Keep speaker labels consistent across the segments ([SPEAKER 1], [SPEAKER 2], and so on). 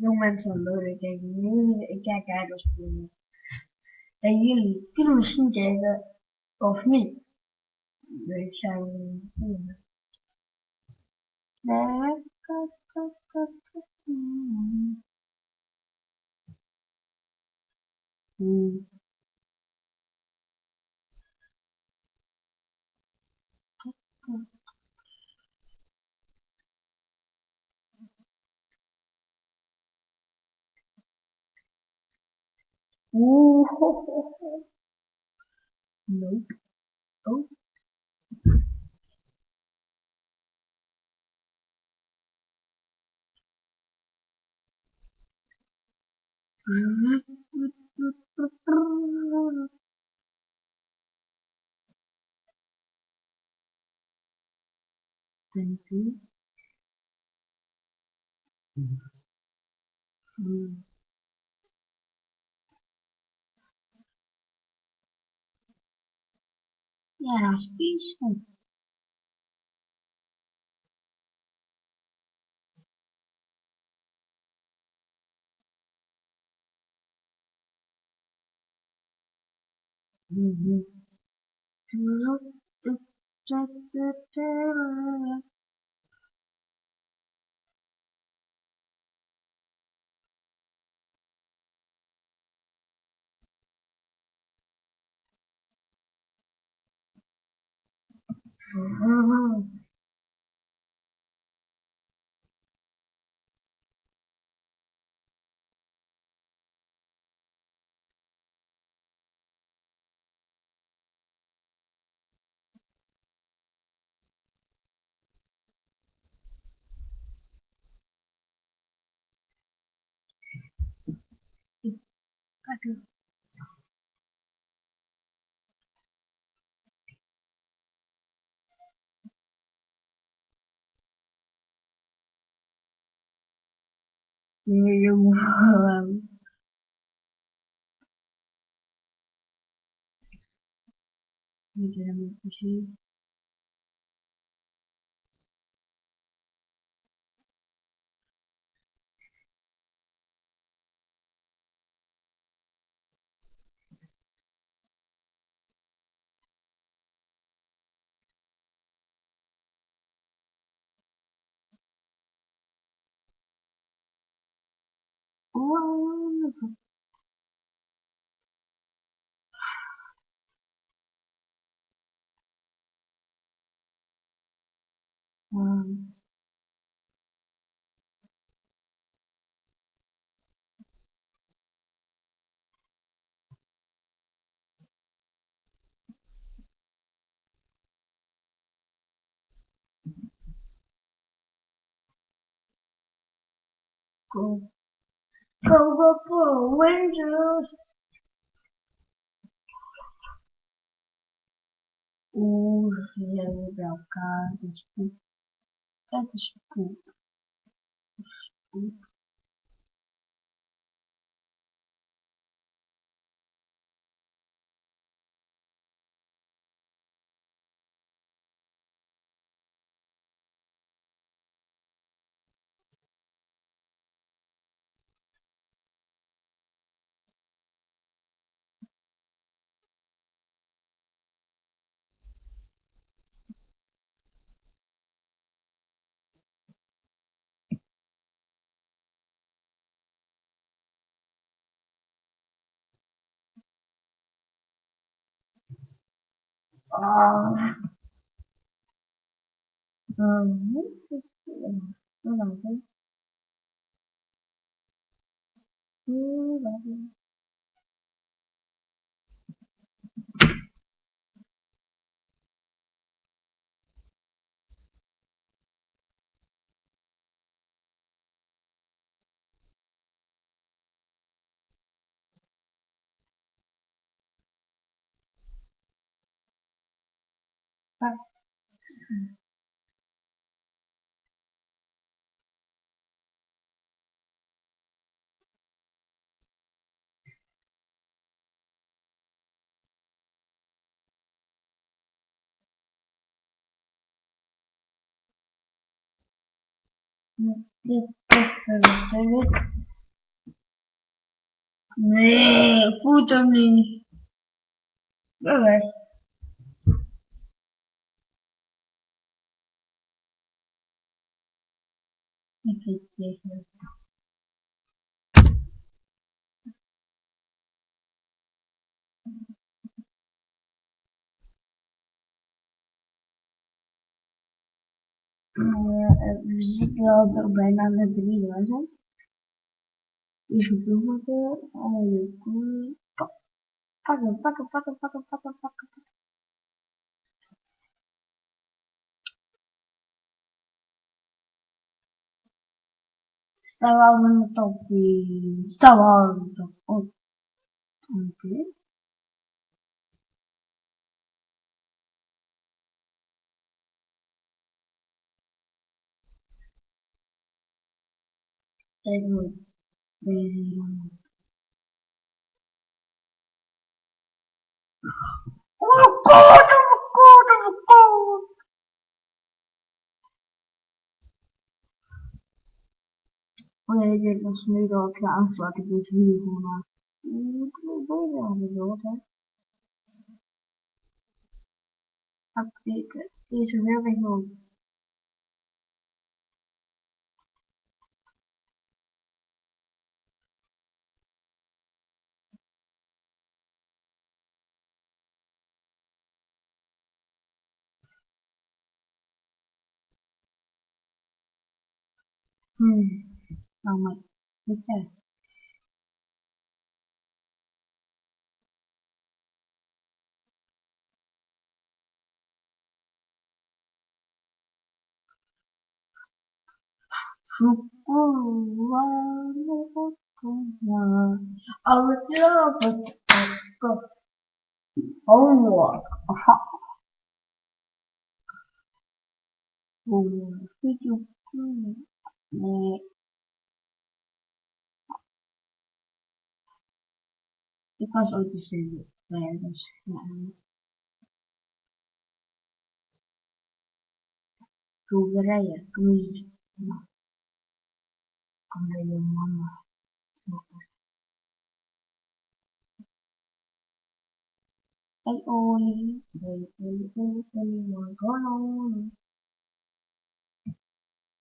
[SPEAKER 1] Jong mensen lullen tegen jullie. Ik kijk uit als springen. En jullie kunnen misschien kijken of niet. Ik zijn. Oeh, ho, ho, ho. Nope. Oh. Thank you. Ja, peaceful. Go, go, Rangers! Oeh, ze zijn weer bij elkaar. Dat is poep. Dat is poep. Poep. Ah, niet vervelend. Wacht. Dit. Nee, voelt hem niet. Ga weg. Ik weet deze. We zitten al bijna aan de 3000. Is het bloemen? Pakken, pakken, pakken, pakken, pakken, pakken. Staan we al in de top 10. Staan we al in de top. Oh, oké. Kijk hoe deze hier. Oh god, oh god, oh god. Oh nee, dit was nu al klaar, zodat ik deze video gewoon maak. Ik wil bijna aan de dood, hè. Updaten. Deze wil ik nog. Nou maar, niet echt. Our love homework. Homework. Video. Nee, ik was ook eens in dus ja, proeverijen. Kom hier. Kom bij je mama. Hey Oli, hey, we're gonna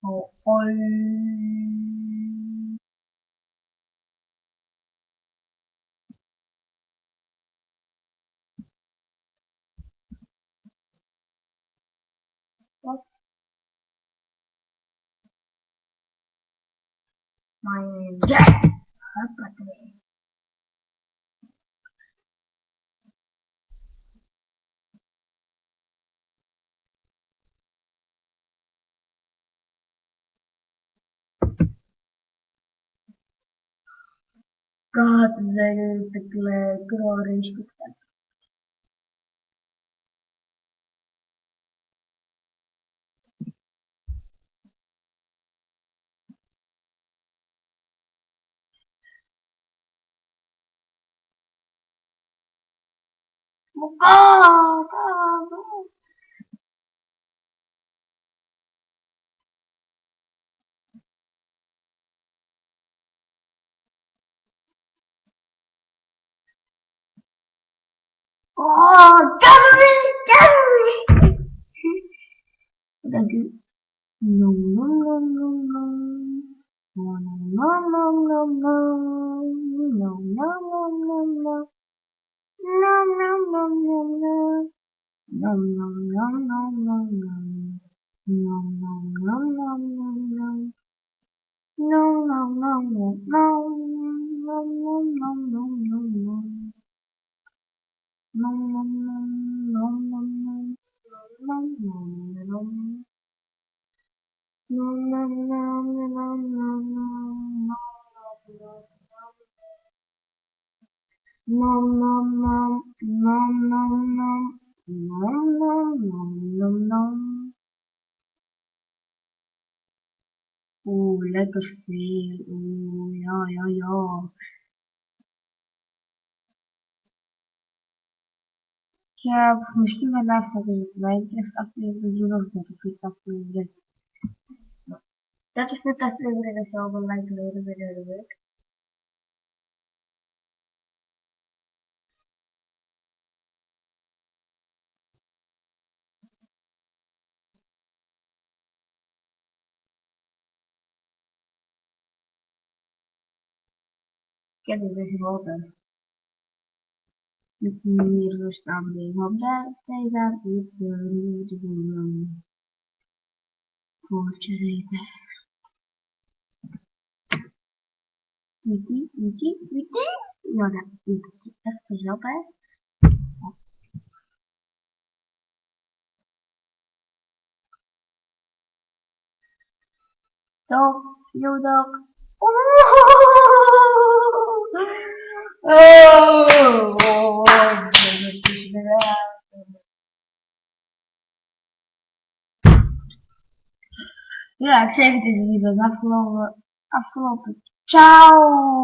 [SPEAKER 1] oh, what's my name? Yeah! God, the glory is good. Oh God! Oh, Gary! Thank you. No, no, no, no, no. No, no, no, no, no. No, no, no, no, no. No, no, no, no, no. No, no, no, no, no, no. No, no, no, no, no, no. No, no, no, no, no. No, no, no, no, no, no. No, no, no, no, no, no. No, no, no, no. No, no, no, no, no, no, no. Nom nom nom, nom nom nom, nom nom nom nom nom. Oeh, lekker veel. Oeh, ja, ja, ja. Ja, misschien wel laatste week. Wij echt aflevering doen of dat of ik aflevering. Dat is net aflevering zo, maar lijkt weer de week. ken ik deze woorden. Met meer rust aan de handen, tegen de voortje reden. Wiki. Ja, dat is echt vanzelf, hè. Dog, yo dog. Ja, ik zeg het is niet afgelopen. Ciao!